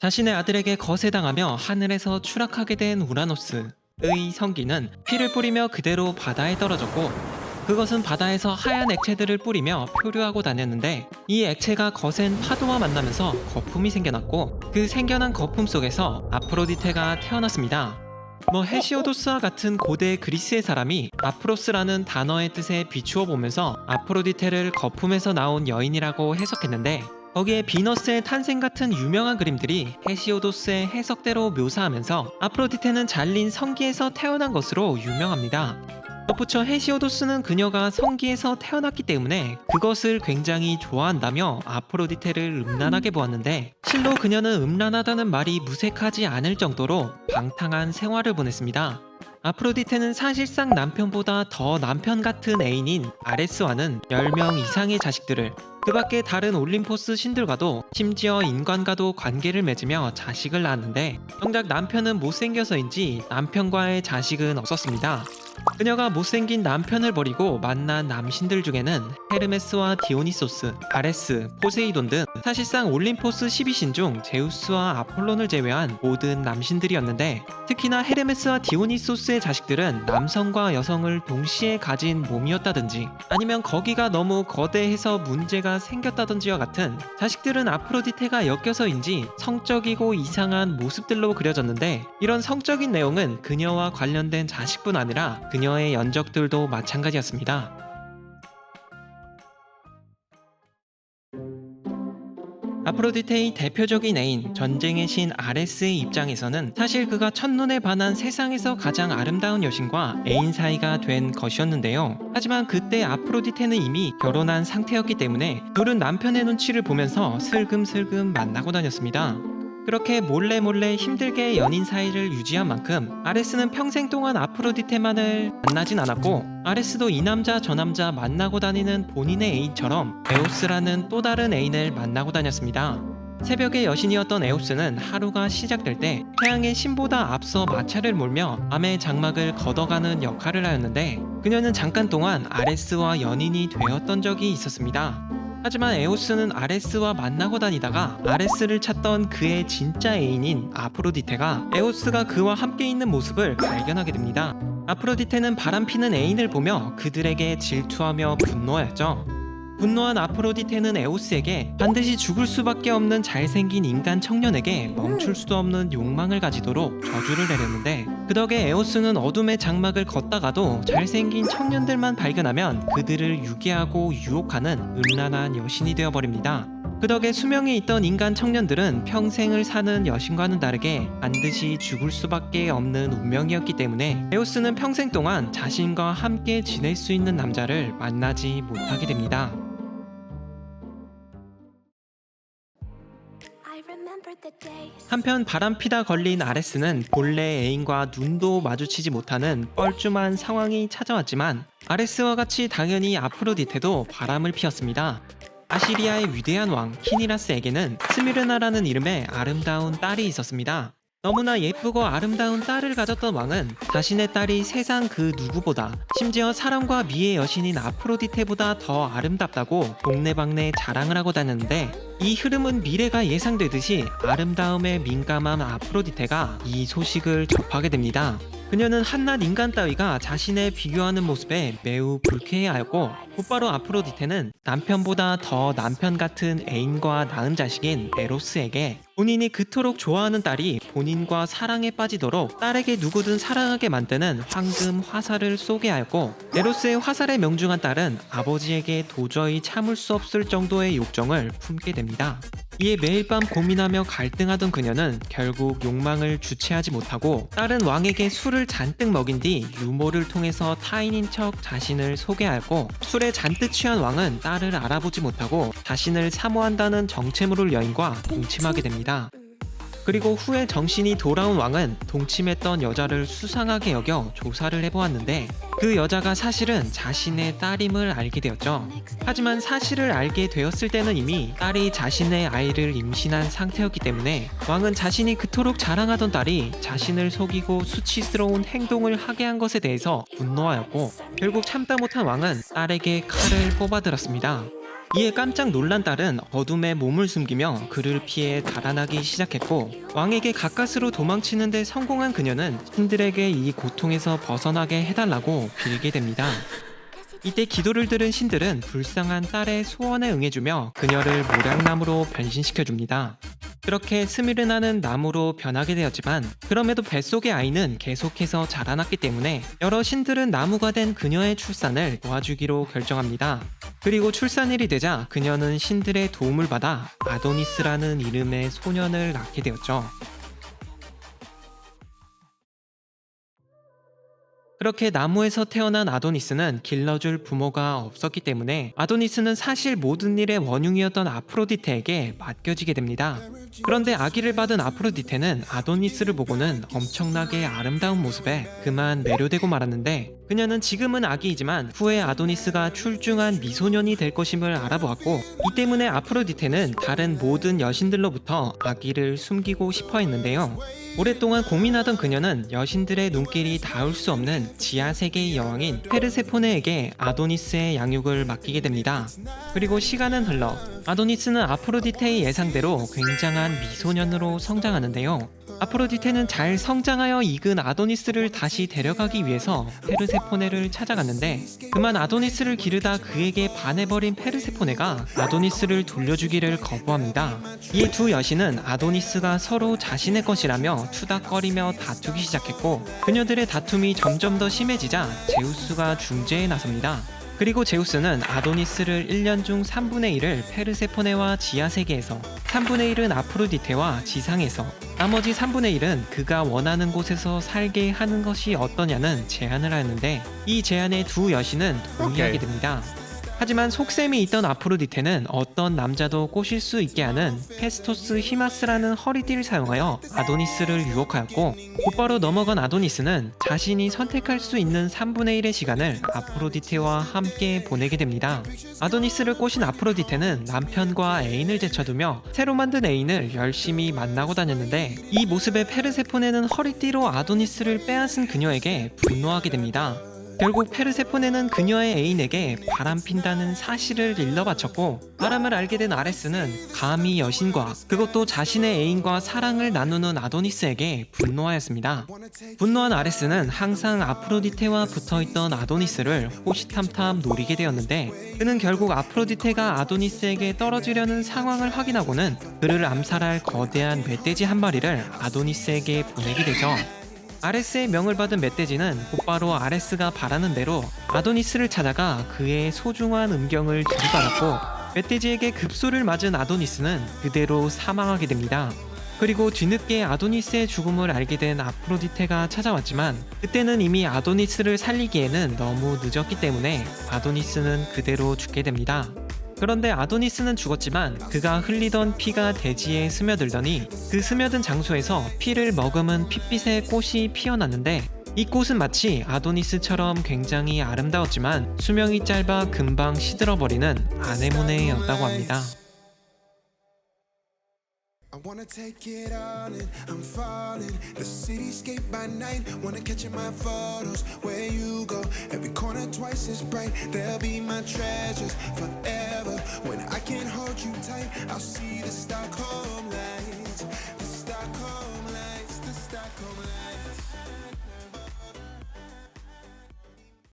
자신의 아들에게 거세당하며 하늘에서 추락하게 된 우라노스의 성기는 피를 뿌리며 그대로 바다에 떨어졌고, 그것은 바다에서 하얀 액체들을 뿌리며 표류하고 다녔는데, 이 액체가 거센 파도와 만나면서 거품이 생겨났고, 그 생겨난 거품 속에서 아프로디테가 태어났습니다. 헤시오도스와 같은 고대 그리스의 사람이 아프로스라는 단어의 뜻에 비추어 보면서 아프로디테를 거품에서 나온 여인이라고 해석했는데, 거기에 비너스의 탄생 같은 유명한 그림들이 헤시오도스의 해석대로 묘사하면서 아프로디테는 잘린 성기에서 태어난 것으로 유명합니다. 덧붙여 헤시오도스는 그녀가 성기에서 태어났기 때문에 그것을 굉장히 좋아한다며 아프로디테를 음란하게 보았는데, 실로 그녀는 음란하다는 말이 무색하지 않을 정도로 방탕한 생활을 보냈습니다. 아프로디테는 사실상 남편보다 더 남편 같은 애인인 아레스와는 10명 이상의 자식들을, 그 밖에 다른 올림포스 신들과도 심지어 인간과도 관계를 맺으며 자식을 낳았는데, 정작 남편은 못생겨서인지 남편과의 자식은 없었습니다. 그녀가 못생긴 남편을 버리고 만난 남신들 중에는 헤르메스와 디오니소스, 아레스, 포세이돈 등 사실상 올림포스 12신 중 제우스와 아폴론을 제외한 모든 남신들이었는데, 특히나 헤르메스와 디오니소스의 자식들은 남성과 여성을 동시에 가진 몸이었다든지, 아니면 거기가 너무 거대해서 문제가 생겼다든지와 같은, 자식들은 아프로디테가 엮여서인지 성적이고 이상한 모습들로 그려졌는데, 이런 성적인 내용은 그녀와 관련된 자식뿐 아니라 그녀의 연적들도 마찬가지였습니다. 아프로디테의 대표적인 애인, 전쟁의 신 아레스의 입장에서는 사실 그가 첫눈에 반한 세상에서 가장 아름다운 여신과 애인 사이가 된 것이었는데요. 하지만 그때 아프로디테는 이미 결혼한 상태였기 때문에 둘은 남편의 눈치를 보면서 슬금슬금 만나고 다녔습니다. 그렇게 몰래 힘들게 연인 사이를 유지한 만큼 아레스는 평생 동안 아프로디테만을 만나진 않았고, 아레스도 이 남자 저 남자 만나고 다니는 본인의 애인처럼 에오스라는 또 다른 애인을 만나고 다녔습니다. 새벽의 여신이었던 에오스는 하루가 시작될 때 태양의 신보다 앞서 마차를 몰며 밤의 장막을 걷어가는 역할을 하였는데, 그녀는 잠깐 동안 아레스와 연인이 되었던 적이 있었습니다. 하지만 에오스는 아레스와 만나고 다니다가 아레스를 찾던 그의 진짜 애인인 아프로디테가 에오스가 그와 함께 있는 모습을 발견하게 됩니다. 아프로디테는 바람피는 애인을 보며 그들에게 질투하며 분노하였죠. 분노한 아프로디테는 에오스에게 반드시 죽을 수밖에 없는 잘생긴 인간 청년에게 멈출 수도 없는 욕망을 가지도록 저주를 내렸는데, 그 덕에 에오스는 어둠의 장막을 걷다가도 잘생긴 청년들만 발견하면 그들을 유괴하고 유혹하는 음란한 여신이 되어버립니다. 그 덕에 수명에 있던 인간 청년들은 평생을 사는 여신과는 다르게 반드시 죽을 수밖에 없는 운명이었기 때문에 에오스는 평생 동안 자신과 함께 지낼 수 있는 남자를 만나지 못하게 됩니다. 한편 바람피다 걸린 아레스는 본래 애인과 눈도 마주치지 못하는 뻘쭘한 상황이 찾아왔지만, 아레스와 같이 당연히 아프로디테도 바람을 피웠습니다. 아시리아의 위대한 왕 키니라스에게는 스미르나라는 이름의 아름다운 딸이 있었습니다. 너무나 예쁘고 아름다운 딸을 가졌던 왕은 자신의 딸이 세상 그 누구보다, 심지어 사랑과 미의 여신인 아프로디테보다 더 아름답다고 동네방네 자랑을 하고 다녔는데, 이 흐름은 미래가 예상되듯이 아름다움에 민감한 아프로디테가 이 소식을 접하게 됩니다. 그녀는 한낱 인간 따위가 자신의 비교하는 모습에 매우 불쾌해하였고, 곧바로 아프로디테는 남편보다 더 남편 같은 애인과 낳은 자식인 에로스에게 본인이 그토록 좋아하는 딸이 본인과 사랑에 빠지도록 딸에게 누구든 사랑하게 만드는 황금 화살을 쏘게 하였고, 에로스의 화살에 명중한 딸은 아버지에게 도저히 참을 수 없을 정도의 욕정을 품게 됩니다. 이에 매일 밤 고민하며 갈등하던 그녀는 결국 욕망을 주체하지 못하고 딸은 왕에게 술을 잔뜩 먹인 뒤 유모를 통해서 타인인 척 자신을 소개하였고, 술에 잔뜩 취한 왕은 딸을 알아보지 못하고 자신을 사모한다는 정체모를 여인과 동침하게 됩니다. 그리고 후에 정신이 돌아온 왕은 동침했던 여자를 수상하게 여겨 조사를 해보았는데, 그 여자가 사실은 자신의 딸임을 알게 되었죠. 하지만 사실을 알게 되었을 때는 이미 딸이 자신의 아이를 임신한 상태였기 때문에 왕은 자신이 그토록 자랑하던 딸이 자신을 속이고 수치스러운 행동을 하게 한 것에 대해서 분노하였고, 결국 참다 못한 왕은 딸에게 칼을 뽑아들었습니다. 이에 깜짝 놀란 딸은 어둠에 몸을 숨기며 그를 피해 달아나기 시작했고, 왕에게 가까스로 도망치는데 성공한 그녀는 신들에게 이 고통에서 벗어나게 해달라고 빌게 됩니다. 이때 기도를 들은 신들은 불쌍한 딸의 소원에 응해주며 그녀를 모략나무로 변신시켜줍니다. 그렇게 스미르나는 나무로 변하게 되었지만, 그럼에도 뱃속의 아이는 계속해서 자라났기 때문에 여러 신들은 나무가 된 그녀의 출산을 도와주기로 결정합니다. 그리고 출산일이 되자 그녀는 신들의 도움을 받아 아도니스라는 이름의 소년을 낳게 되었죠. 그렇게 나무에서 태어난 아도니스는 길러줄 부모가 없었기 때문에 아도니스는 사실 모든 일의 원흉이었던 아프로디테에게 맡겨지게 됩니다. 그런데 아기를 받은 아프로디테는 아도니스를 보고는 엄청나게 아름다운 모습에 그만 매료되고 말았는데, 그녀는 지금은 아기이지만 후에 아도니스가 출중한 미소년이 될 것임을 알아보았고, 이 때문에 아프로디테는 다른 모든 여신들로부터 아기를 숨기고 싶어 했는데요. 오랫동안 고민하던 그녀는 여신들의 눈길이 닿을 수 없는 지하 세계의 여왕인 페르세포네에게 아도니스의 양육을 맡기게 됩니다. 그리고 시간은 흘러 아도니스는 아프로디테의 예상대로 굉장한 미소년으로 성장하는데요. 아프로디테는 잘 성장하여 익은 아도니스를 다시 데려가기 위해서 페르세포네를 찾아갔는데, 그만 아도니스를 기르다 그에게 반해버린 페르세포네가 아도니스를 돌려주기를 거부합니다. 이에 두 여신은 아도니스가 서로 자신의 것이라며 투닥거리며 다투기 시작했고, 그녀들의 다툼이 점점 더 심해지자 제우스가 중재에 나섭니다. 그리고 제우스는 아도니스를 1년 중 3분의 1을 페르세포네와 지하세계에서, 3분의 1은 아프로디테와 지상에서, 나머지 3분의 1은 그가 원하는 곳에서 살게 하는 것이 어떠냐는 제안을 하는데, 이 제안에 두 여신은 동의하게 됩니다. 하지만 속셈이 있던 아프로디테는 어떤 남자도 꼬실 수 있게 하는 페스토스 히마스라는 허리띠를 사용하여 아도니스를 유혹하였고, 곧바로 넘어간 아도니스는 자신이 선택할 수 있는 3분의 1의 시간을 아프로디테와 함께 보내게 됩니다. 아도니스를 꼬신 아프로디테는 남편과 애인을 제쳐두며 새로 만든 애인을 열심히 만나고 다녔는데, 이 모습에 페르세포네는 허리띠로 아도니스를 빼앗은 그녀에게 분노하게 됩니다. 결국 페르세포네는 그녀의 애인에게 바람핀다는 사실을 일러 바쳤고, 바람을 알게 된 아레스는 감히 여신과, 그것도 자신의 애인과 사랑을 나누는 아도니스에게 분노하였습니다. 분노한 아레스는 항상 아프로디테와 붙어있던 아도니스를 호시탐탐 노리게 되었는데, 그는 결국 아프로디테가 아도니스에게 떨어지려는 상황을 확인하고는 그를 암살할 거대한 멧돼지 한 마리를 아도니스에게 보내게 되죠. 아레스의 명을 받은 멧돼지는 곧바로 아레스가 바라는 대로 아도니스를 찾아가 그의 소중한 음경을 들이받았고, 멧돼지에게 급소를 맞은 아도니스는 그대로 사망하게 됩니다. 그리고 뒤늦게 아도니스의 죽음을 알게 된 아프로디테가 찾아왔지만, 그때는 이미 아도니스를 살리기에는 너무 늦었기 때문에 아도니스는 그대로 죽게 됩니다. 그런데 아도니스는 죽었지만 그가 흘리던 피가 대지에 스며들더니, 그 스며든 장소에서 피를 머금은 핏빛의 꽃이 피어났는데, 이 꽃은 마치 아도니스처럼 굉장히 아름다웠지만 수명이 짧아 금방 시들어버리는 아네모네였다고 합니다. I wanna take it all in, I'm falling. The cityscape by night, wanna catch in my photos. Where you go, every corner twice as bright. They'll be my treasures forever. When I can't hold you tight, I'll see the Stockholm lights.